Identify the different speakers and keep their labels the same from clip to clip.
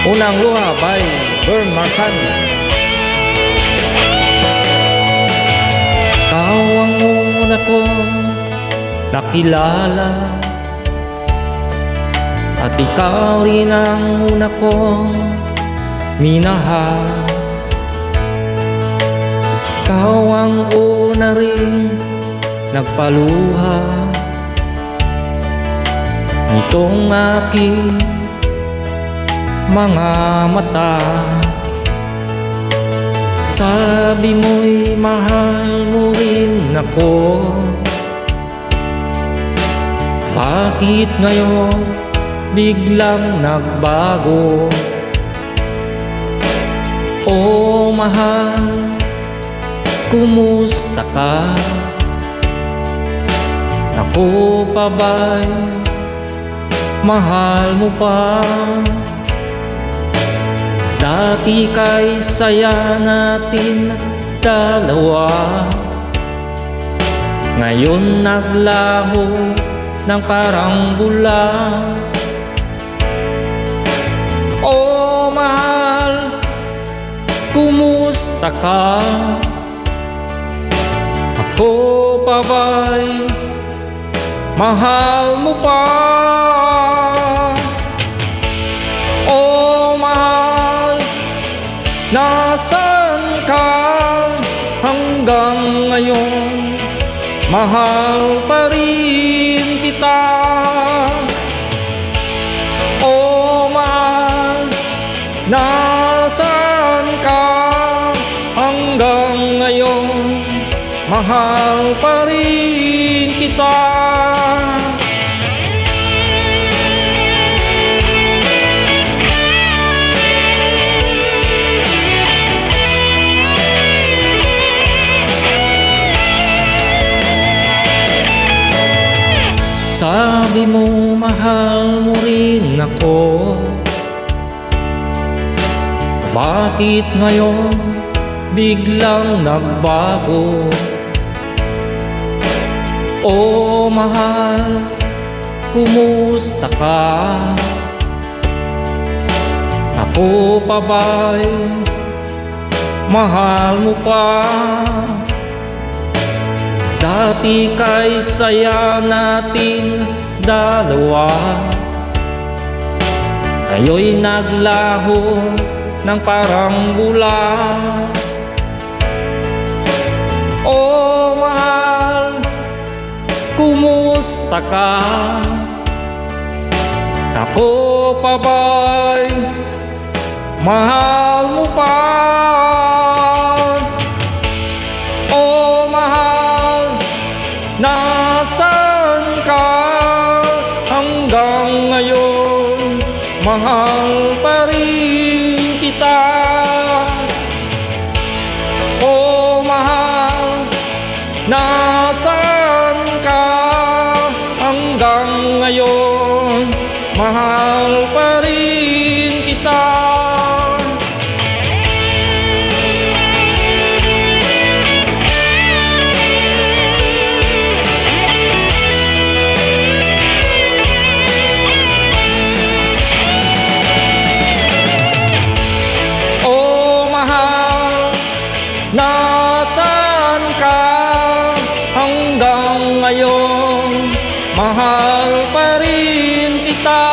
Speaker 1: Unang Luha by Bern Marsan. Ikaw ang una kong nakilala, at ikaw rin ang una kong minahal. Ikaw ang una ring nagpaluha nitong aking mga mata. Sabi mo'y mahal mo rin ako. Bakit ngayon biglang nagbago? Oh mahal, kumusta ka? Ako pa ba'y mahal mo pa? Dati kay saya natin dalawa, ngayon naglaho ng parang bula. Oh mahal, kumusta ka? Ako pa ba'y mahal mo pa? Oh mahal, nasaan ka hanggang ngayon? Mahal pa rin kita. Oh mahal, nasaan ka hanggang ngayon? Mahal pa rin kita. Sabi mo mahal mo rin ako. Bakit ngayon biglang nagbago? Oh mahal, kumusta ka? Ako pa ba'y mahal mo pa? Dati kay saya natin dalawa, ngayon'y naglaho ng parang bula. Oh mahal, kumusta ka? Ako pa ba'y mahal mo pa? Oh mahal, nasaan ka hanggang ngayon? Mahal pa rin kita. Oh mahal, nasaan ka hanggang ngayon? Mahal pa rin kita. Oh mahal, nasaan ka hanggang ngayon? Mahal pa rin kita.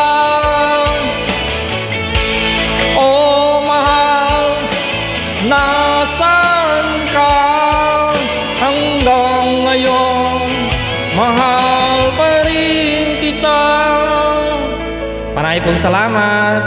Speaker 1: Oh mahal, nasaan ka hanggang ngayon? Mahal pa rin kita. Maraming pong salamat.